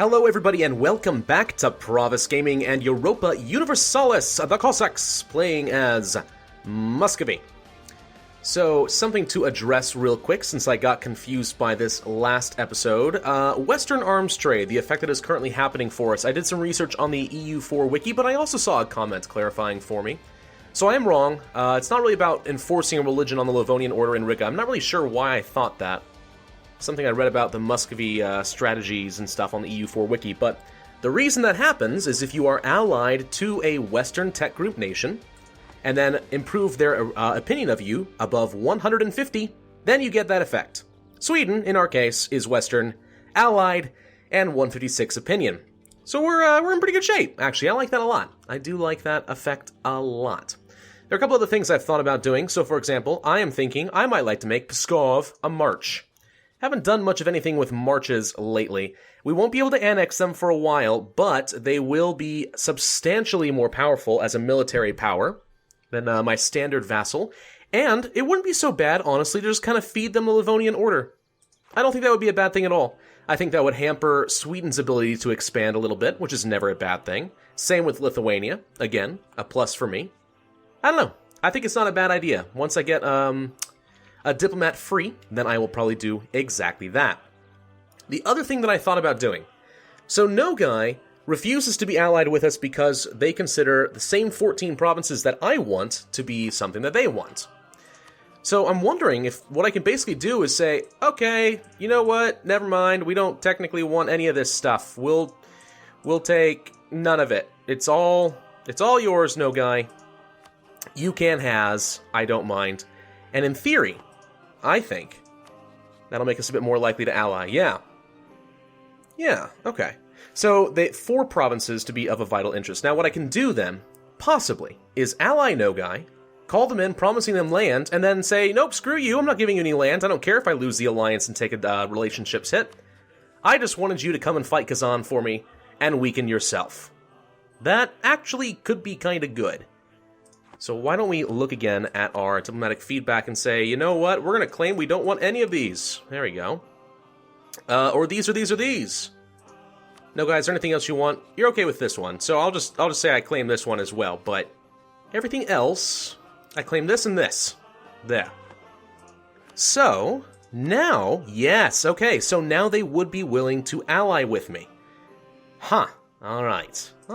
Hello everybody and welcome back to Pravus Gaming and Europa Universalis, the Cossacks, playing as Muscovy. So, something to address real quick since I got confused by this last episode. Western arms trade, the effect that is currently happening for us. I did some research on the EU4 wiki, but I also saw a comment clarifying for me. So I am wrong. It's not really about enforcing a religion on the Livonian Order in Riga. I'm not really sure why I thought that. Something I read about the Muscovy strategies and stuff on the EU4 wiki, but the reason that happens is if you are allied to a Western tech group nation, and then improve their opinion of you above 150, then you get that effect. Sweden, in our case, is Western, allied, and 156 opinion. So we're in pretty good shape, actually. I like that a lot. I do like that effect a lot. There are a couple other things I've thought about doing. So, for example, I am thinking I might like to make Pskov a march. Haven't done much of anything with marches lately. We won't be able to annex them for a while, but they will be substantially more powerful as a military power than my standard vassal, and it wouldn't be so bad, honestly, to just kind of feed them the Livonian Order. I don't think that would be a bad thing at all. I think that would hamper Sweden's ability to expand a little bit, which is never a bad thing. Same with Lithuania. Again, a plus for me. I don't know. I think it's not a bad idea. Once I get a diplomat free, then I will probably do exactly that. The other thing that I thought about doing. So Nogai refuses to be allied with us because they consider the same 14 provinces that I want to be something that they want. So I'm wondering if what I can basically do is say, okay, you know what, never mind, we don't technically want any of this stuff. We'll take none of it. It's all yours, Nogai. You can has, I don't mind. And in theory, I think that'll make us a bit more likely to ally. Yeah, okay. So, 4 provinces to be of a vital interest. Now, what I can do then, possibly, is ally Nogai, call them in, promising them land, and then say, nope, screw you, I'm not giving you any land. I don't care if I lose the alliance and take a relationships hit. I just wanted you to come and fight Kazan for me and weaken yourself. That actually could be kind of good. So why don't we look again at our diplomatic feedback and say, you know what, we're going to claim we don't want any of these. There we go. Or these, or these, or these. No, guys, is there anything else you want? You're okay with this one. So I'll just say I claim this one as well, but everything else, I claim this and this. There. So, now, yes, okay, so now they would be willing to ally with me. Huh. Alright, I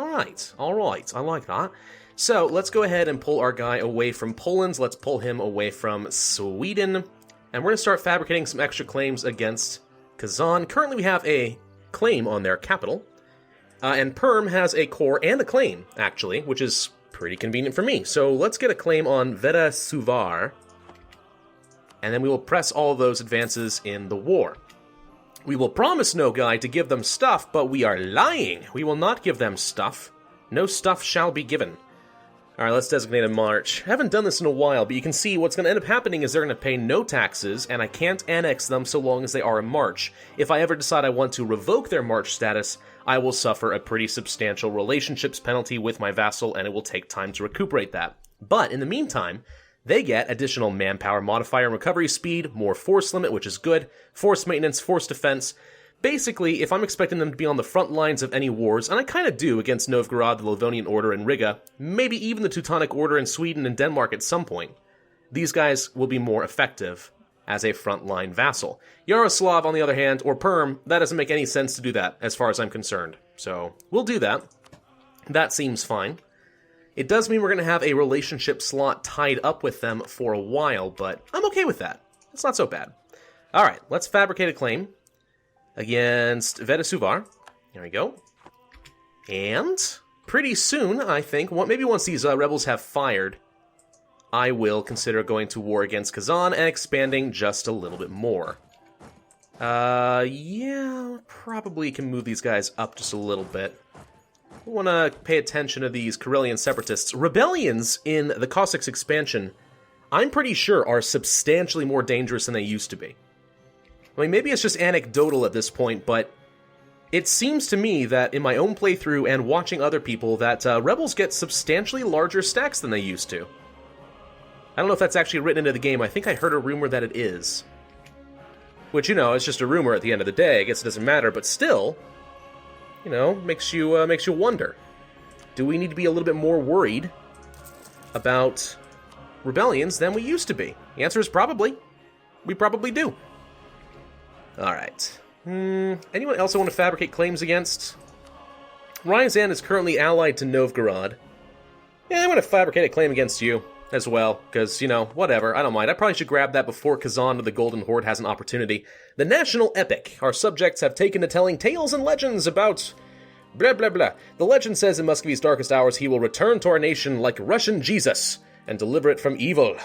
like that. So, let's go ahead and pull our guy away from Poland. Let's pull him away from Sweden. And we're going to start fabricating some extra claims against Kazan. Currently, we have a claim on their capital. And Perm has a core and a claim, actually, which is pretty convenient for me. So, let's get a claim on Veda Suvar. And then we will press all of those advances in the war. We will promise Nogai to give them stuff, but we are lying. We will not give them stuff. No stuff shall be given. Alright, let's designate a march. I haven't done this in a while, but you can see what's going to end up happening is they're going to pay no taxes, and I can't annex them so long as they are a march. If I ever decide I want to revoke their march status, I will suffer a pretty substantial relationships penalty with my vassal, and it will take time to recuperate that. But in the meantime, they get additional manpower modifier and recovery speed, more force limit, which is good, force maintenance, force defense. Basically, if I'm expecting them to be on the front lines of any wars, and I kind of do against Novgorod, the Livonian Order, and Riga, maybe even the Teutonic Order in Sweden and Denmark at some point, these guys will be more effective as a frontline vassal. Yaroslav, on the other hand, or Perm, that doesn't make any sense to do that, as far as I'm concerned. So, we'll do that. That seems fine. It does mean we're going to have a relationship slot tied up with them for a while, but I'm okay with that. It's not so bad. Alright, let's fabricate a claim against Veda Suvar. There we go. And pretty soon, I think, maybe once these rebels have fired, I will consider going to war against Kazan and expanding just a little bit more. Yeah, probably can move these guys up just a little bit. We want to pay attention to these Karelian separatists. Rebellions in the Cossacks expansion, I'm pretty sure, are substantially more dangerous than they used to be. I mean, maybe it's just anecdotal at this point, but it seems to me that in my own playthrough and watching other people that rebels get substantially larger stacks than they used to. I don't know if that's actually written into the game. I think I heard a rumor that it is. Which, you know, it's just a rumor at the end of the day. I guess it doesn't matter, but still, you know, makes you wonder. Do we need to be a little bit more worried about rebellions than we used to be? The answer is probably. We probably do. Alright. Anyone else I want to fabricate claims against? Ryazan is currently allied to Novgorod. Yeah, I'm going to fabricate a claim against you as well, because, you know, whatever, I don't mind. I probably should grab that before Kazan of the Golden Horde has an opportunity. The national epic. Our subjects have taken to telling tales and legends about... blah, blah, blah. The legend says in Muscovy's darkest hours he will return to our nation like Russian Jesus and deliver it from evil.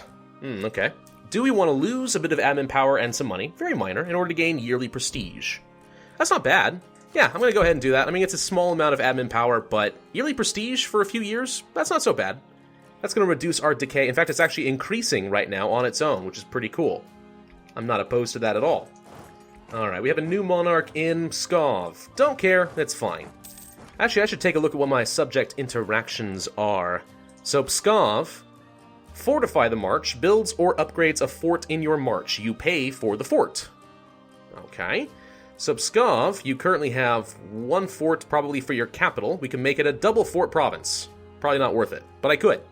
Okay. Do we want to lose a bit of admin power and some money, very minor, in order to gain yearly prestige? That's not bad. Yeah, I'm going to go ahead and do that. I mean, it's a small amount of admin power, but yearly prestige for a few years, that's not so bad. That's going to reduce our decay. In fact, it's actually increasing right now on its own, which is pretty cool. I'm not opposed to that at all. Alright, we have a new monarch in Pskov. Don't care, that's fine. Actually, I should take a look at what my subject interactions are. So, Pskov, fortify the march, builds or upgrades a fort in your march. You pay for the fort. Okay. So, Pskov, you currently have one fort probably for your capital. We can make it a double fort province. Probably not worth it, but I could.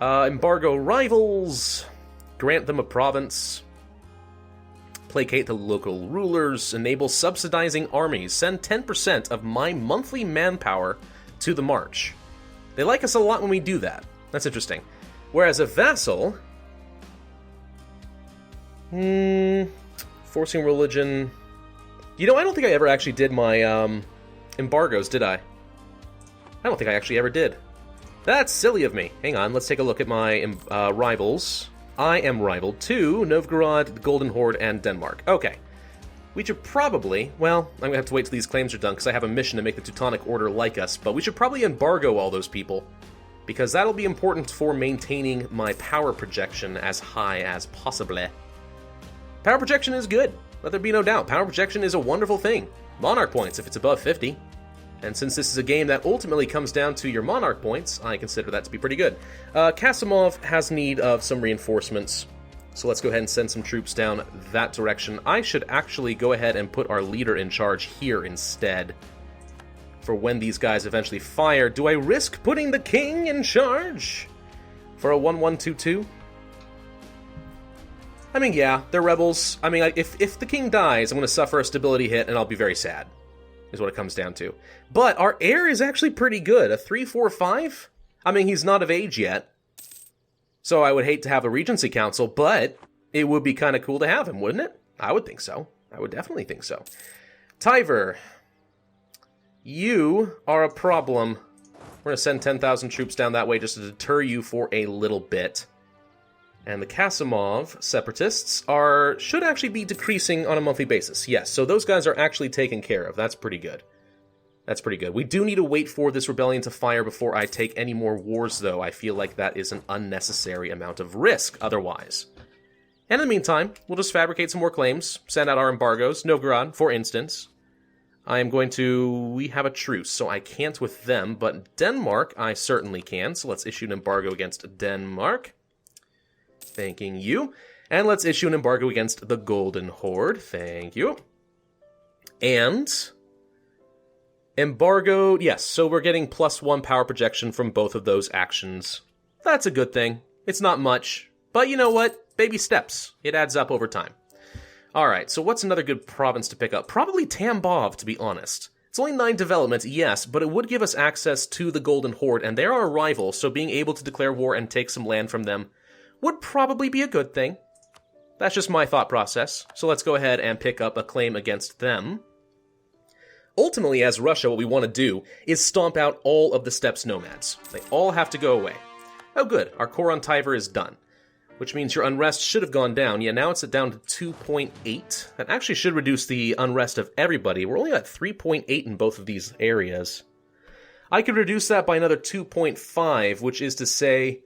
Embargo rivals, grant them a province, placate the local rulers, enable subsidizing armies, send 10% of my monthly manpower to the march. They like us a lot when we do that. That's interesting. Whereas a vassal... forcing religion... You know, I don't think I ever actually did my embargoes, did I? I don't think I actually ever did. That's silly of me. Hang on, let's take a look at my rivals. I am rivaled to Novgorod, the Golden Horde, and Denmark. Okay. We should probably... Well, I'm going to have to wait till these claims are done, because I have a mission to make the Teutonic Order like us, but we should probably embargo all those people, because that'll be important for maintaining my power projection as high as possible. Power projection is good. Let there be no doubt. Power projection is a wonderful thing. Monarch points if it's above 50. And since this is a game that ultimately comes down to your monarch points, I consider that to be pretty good. Kasimov has need of some reinforcements, so let's go ahead and send some troops down that direction. I should actually go ahead and put our leader in charge here instead, for when these guys eventually fire. Do I risk putting the king in charge for a 1-1-2-2? I mean, yeah, they're rebels. I mean, if the king dies, I'm going to suffer a stability hit, and I'll be very sad, is what it comes down to. But our heir is actually pretty good. A 3-4-5? I mean, he's not of age yet, so I would hate to have a regency council, but it would be kind of cool to have him, wouldn't it? I would think so. I would definitely think so. Tiver, you are a problem. We're going to send 10,000 troops down that way just to deter you for a little bit. And the Kasimov separatists should actually be decreasing on a monthly basis. Yes, so those guys are actually taken care of. That's pretty good. That's pretty good. We do need to wait for this rebellion to fire before I take any more wars, though. I feel like that is an unnecessary amount of risk otherwise. And in the meantime, we'll just fabricate some more claims, send out our embargoes. Novgorod, for instance. We have a truce, so I can't with them, but Denmark I certainly can. So let's issue an embargo against Denmark. Thanking you. And let's issue an embargo against the Golden Horde. Thank you. And embargo, yes, so we're getting +1 power projection from both of those actions. That's a good thing. It's not much, but you know what? Baby steps. It adds up over time. Alright, so what's another good province to pick up? Probably Tambov, to be honest. It's only 9 development, yes, but it would give us access to the Golden Horde, and they're our rival, so being able to declare war and take some land from them would probably be a good thing. That's just my thought process, so let's go ahead and pick up a claim against them. Ultimately, as Russia, what we want to do is stomp out all of the steppes nomads. They all have to go away. Oh good, our core on Tiver is done, which means your unrest should have gone down. Yeah, now it's down to 2.8. That actually should reduce the unrest of everybody. We're only at 3.8 in both of these areas. I could reduce that by another 2.5, which is to say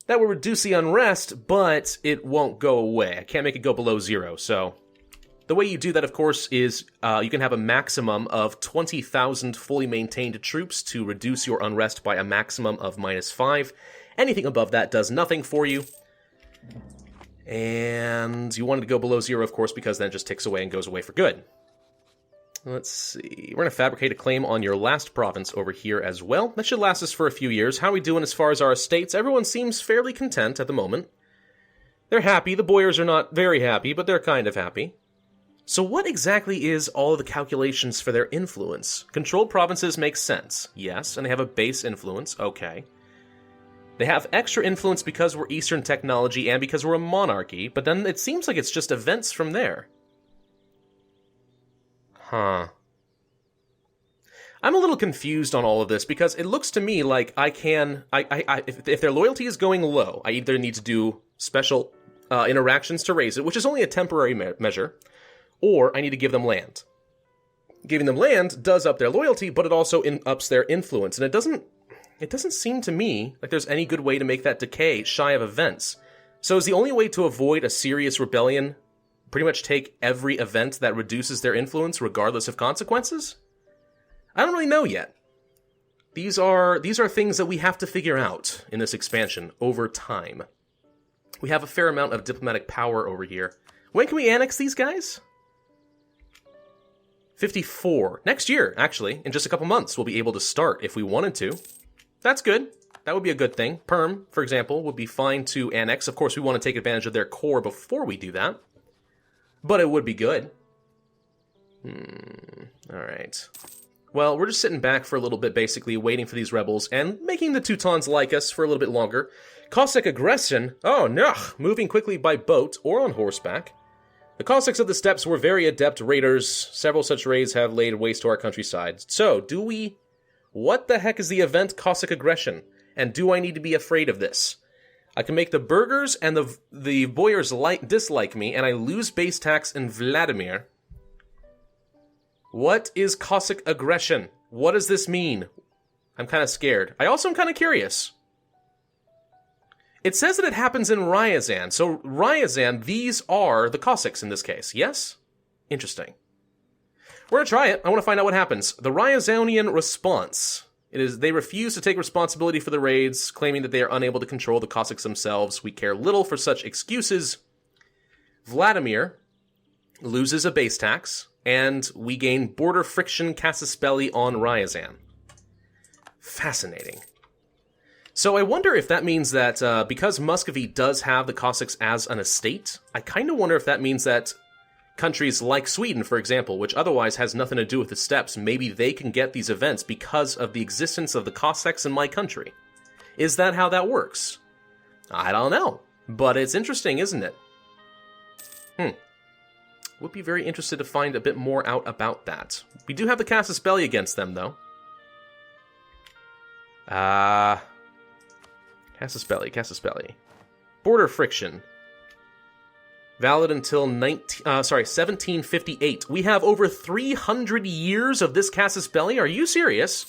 that will reduce the unrest, but it won't go away. I can't make it go below 0, so the way you do that, of course, is you can have a maximum of 20,000 fully maintained troops to reduce your unrest by a maximum of -5. Anything above that does nothing for you. And you wanted to go below 0, of course, because then it just ticks away and goes away for good. Let's see. We're going to fabricate a claim on your last province over here as well. That should last us for a few years. How are we doing as far as our estates? Everyone seems fairly content at the moment. They're happy. The boyars are not very happy, but they're kind of happy. So what exactly is all of the calculations for their influence? Controlled provinces make sense, yes, and they have a base influence, okay. They have extra influence because we're Eastern technology and because we're a monarchy, but then it seems like it's just events from there. Huh. I'm a little confused on all of this because it looks to me like if their loyalty is going low, I either need to do special interactions to raise it, which is only a temporary measure, or I need to give them land. Giving them land does up their loyalty, but it also ups their influence, and it doesn't seem to me like there's any good way to make that decay shy of events. So is the only way to avoid a serious rebellion pretty much take every event that reduces their influence regardless of consequences? I don't really know yet. These are things that we have to figure out in this expansion over time. We have a fair amount of diplomatic power over here. When can we annex these guys? 54. Next year, actually. In just a couple months, we'll be able to start if we wanted to. That's good. That would be a good thing. Perm, for example, would be fine to annex. Of course, we want to take advantage of their core before we do that. But it would be good. Alright. Well, we're just sitting back for a little bit, basically, waiting for these rebels, and making the Teutons like us for a little bit longer. Cossack aggression? Oh, no! Moving quickly by boat or on horseback. The Cossacks of the steppes were very adept raiders. Several such raids have laid waste to our countryside. So, what the heck is the event Cossack aggression? And do I need to be afraid of this? I can make the burghers and the boyars dislike me, and I lose base tax in Vladimir. What is Cossack aggression? What does this mean? I'm kind of scared. I also am kind of curious. It says that it happens in Ryazan. So Ryazan, these are the Cossacks in this case, yes? Interesting. We're going to try it. I want to find out what happens. The Ryazanian response. They refuse to take responsibility for the raids, claiming that they are unable to control the Cossacks themselves. We care little for such excuses. Vladimir loses a base tax, and we gain border friction casus belli on Ryazan. Fascinating. So I wonder if that means that because Muscovy does have the Cossacks as an estate, I kind of wonder if that means that countries like Sweden, for example, which otherwise has nothing to do with the steppes, maybe they can get these events because of the existence of the Cossacks in my country. Is that how that works? I don't know, but it's interesting, isn't it? Would be very interested to find a bit more out about that. We do have the casus belli against them, though. Casus belli. Border friction. Valid until 1758. We have over 300 years of this casus belli? Are you serious?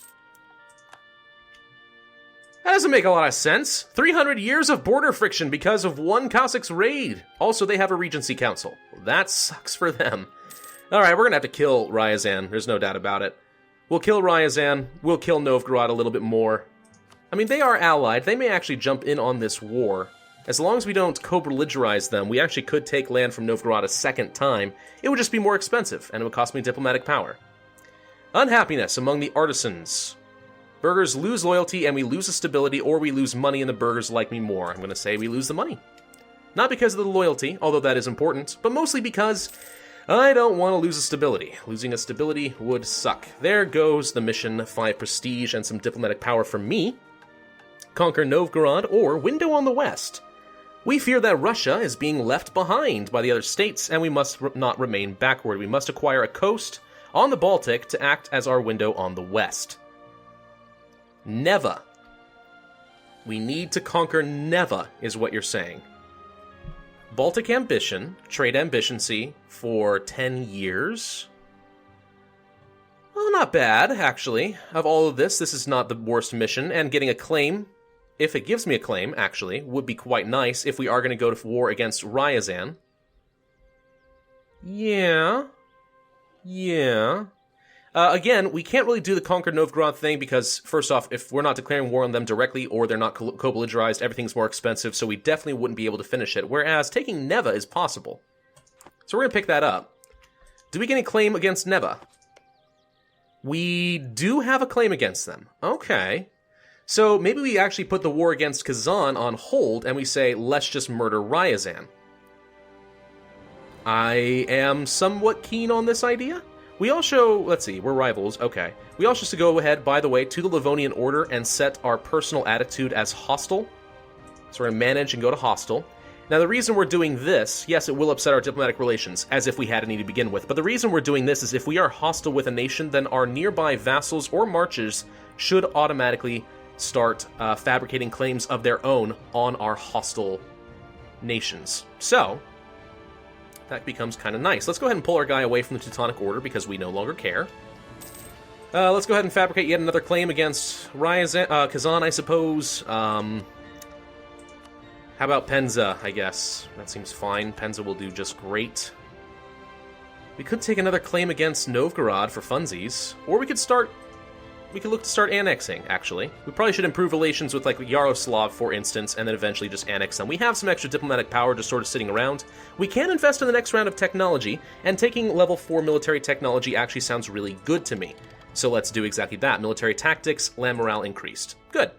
That doesn't make a lot of sense. 300 years of border friction because of one Cossacks raid. Also, they have a regency council. That sucks for them. Alright, we're gonna have to kill Ryazan. There's no doubt about it. We'll kill Ryazan. We'll kill Novgorod a little bit more. I mean, they are allied. They may actually jump in on this war. As long as we don't co-belligerize them, we actually could take land from Novgorod a second time. It would just be more expensive, and it would cost me diplomatic power. Unhappiness among the artisans. Burghers lose loyalty, and we lose the stability, or we lose money, and the burghers like me more. I'm going to say we lose the money. Not because of the loyalty, although that is important, but mostly because I don't want to lose a stability. Losing a stability would suck. There goes the mission, 5 prestige and some diplomatic power for me. Conquer Novgorod, or window on the west. We fear that Russia is being left behind by the other states, and we must not remain backward. We must acquire a coast on the Baltic to act as our window on the west. Neva. We need to conquer Neva, is what you're saying. Baltic ambition, trade ambitioncy for 10 years. Well, not bad, actually. Of all of this is not the worst mission, and getting a claim, if it gives me a claim, actually, would be quite nice if we are going to go to war against Ryazan. Yeah. Again, we can't really do the Conquer Novgorod thing because, first off, if we're not declaring war on them directly or they're not co-belligerized, everything's more expensive, so we definitely wouldn't be able to finish it, whereas taking Neva is possible. So we're going to pick that up. Do we get any claim against Neva? We do have a claim against them. Okay. So maybe we actually put the war against Kazan on hold and we say, let's just murder Ryazan. I am somewhat keen on this idea. We also, let's see, we're rivals, okay. We also should go ahead, by the way, to the Livonian Order and set our personal attitude as hostile. So we're going to manage and go to hostile. Now the reason we're doing this, yes, it will upset our diplomatic relations, as if we had any to begin with, but the reason we're doing this is if we are hostile with a nation, then our nearby vassals or marches should automatically start fabricating claims of their own on our hostile nations. So that becomes kind of nice. Let's go ahead and pull our guy away from the Teutonic Order because we no longer care. Let's go ahead and fabricate yet another claim against Kazan, I suppose. How about Penza, I guess? That seems fine. Penza will do just great. We could take another claim against Novgorod for funsies, or we could look to start annexing, actually. We probably should improve relations with, like, Yaroslav, for instance, and then eventually just annex them. We have some extra diplomatic power just sort of sitting around. We can invest in the next round of technology, and taking level 4 military technology actually sounds really good to me. So let's do exactly that. Military tactics, land morale increased. Good.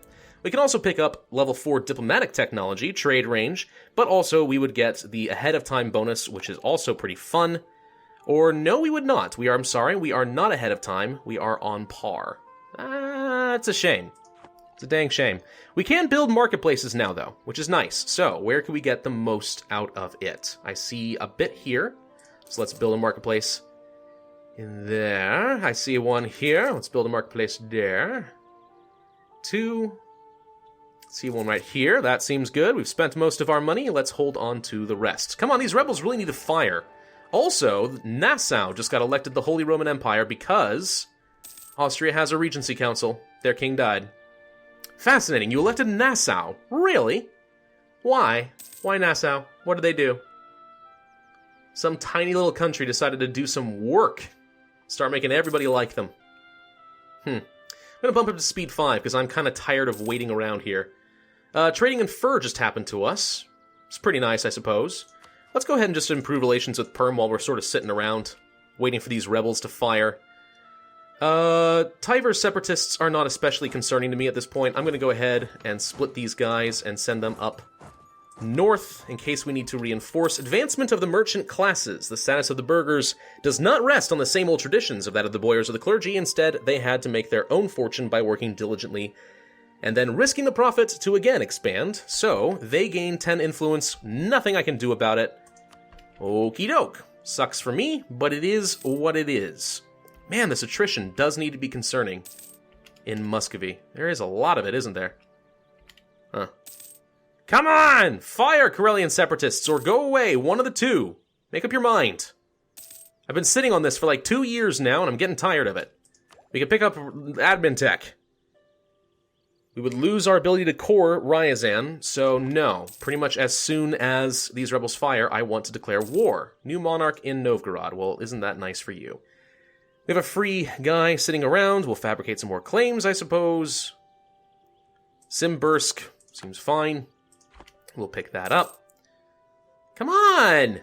We can also pick up level 4 diplomatic technology, trade range, but also we would get the ahead of time bonus, which is also pretty fun. Or no, we would not. I'm sorry, we are not ahead of time. We are on par. It's a shame. It's a dang shame. We can build marketplaces now, though, which is nice. So, where can we get the most out of it? I see a bit here. So let's build a marketplace in there. I see one here. Let's build a marketplace there. 2. See one right here. That seems good. We've spent most of our money. Let's hold on to the rest. Come on, these rebels really need to fire. Also, Nassau just got elected the Holy Roman Empire because Austria has a regency council. Their king died. Fascinating. You elected Nassau. Really? Why? Why Nassau? What did they do? Some tiny little country decided to do some work. Start making everybody like them. I'm going to bump up to speed 5 because I'm kind of tired of waiting around here. Trading in fur just happened to us. It's pretty nice, I suppose. Let's go ahead and just improve relations with Perm while we're sort of sitting around, waiting for these rebels to fire. Tiver's separatists are not especially concerning to me at this point. I'm going to go ahead and split these guys and send them up north in case we need to reinforce. Advancement of the merchant classes. The status of the burghers does not rest on the same old traditions of that of the boyars or the clergy. Instead, they had to make their own fortune by working diligently and then risking the profit to again expand. So, they gain 10 influence. Nothing I can do about it. Okie doke. Sucks for me, but it is what it is. Man, this attrition does need to be concerning in Muscovy. There is a lot of it, isn't there? Huh. Come on! Fire, Karelian separatists, or go away, one of the two. Make up your mind. I've been sitting on this for like 2 years now, and I'm getting tired of it. We could pick up admin tech. We would lose our ability to core Ryazan, so no. Pretty much as soon as these rebels fire, I want to declare war. New monarch in Novgorod. Well, isn't that nice for you? We have a free guy sitting around. We'll fabricate some more claims, I suppose. Simbursk seems fine. We'll pick that up. Come on!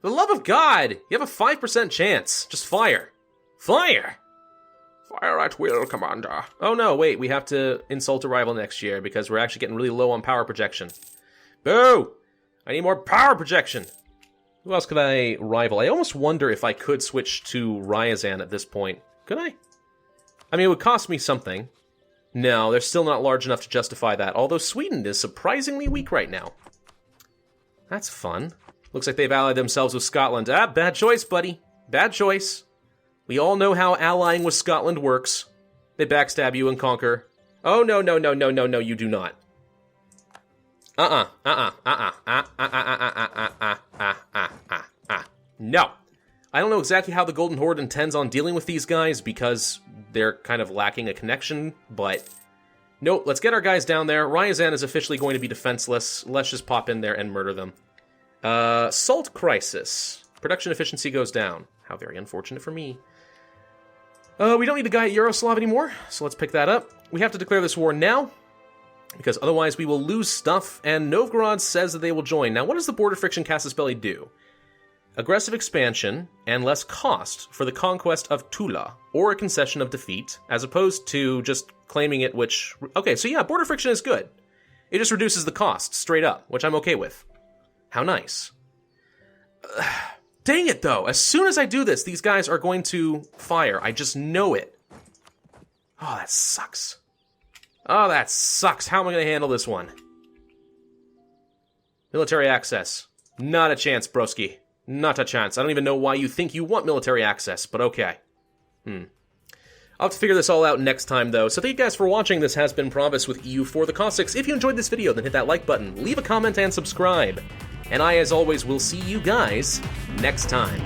For the love of God! You have a 5% chance. Just fire. Fire! Fire at will, Commander. Oh no, wait. We have to insult a rival next year because we're actually getting really low on power projection. Boo! I need more power projection! Who else could I rival? I almost wonder if I could switch to Ryazan at this point. Could I? I mean, it would cost me something. No, they're still not large enough to justify that, although Sweden is surprisingly weak right now. That's fun. Looks like they've allied themselves with Scotland. Ah, bad choice, buddy. Bad choice. We all know how allying with Scotland works. They backstab you and conquer. Oh, no, you do not. No. I don't know exactly how the Golden Horde intends on dealing with these guys because they're kind of lacking a connection, but nope, let's get our guys down there. Ryazan is officially going to be defenseless. Let's just pop in there and murder them. Salt crisis. Production efficiency goes down. How very unfortunate for me. We don't need the guy at Yaroslav anymore, so let's pick that up. We have to declare this war now, because otherwise we will lose stuff, and Novgorod says that they will join. Now, what does the border friction Casus Belli do? aggressive expansion and less cost for the conquest of Tula, or a concession of defeat, as opposed to just claiming it, which... Okay, so yeah, border friction is good. It just reduces the cost, straight up, which I'm okay with. How nice. Dang it, though. As soon as I do this, these guys are going to fire. I just know it. Oh, that sucks. Oh, that sucks. How am I going to handle this one? Military access. Not a chance, broski. Not a chance. I don't even know why you think you want military access, but okay. I'll have to figure this all out next time, though. So thank you guys for watching. This has been Pravus with EU for the Cossacks. If you enjoyed this video, then hit that like button, leave a comment, and subscribe. And I, as always, will see you guys next time.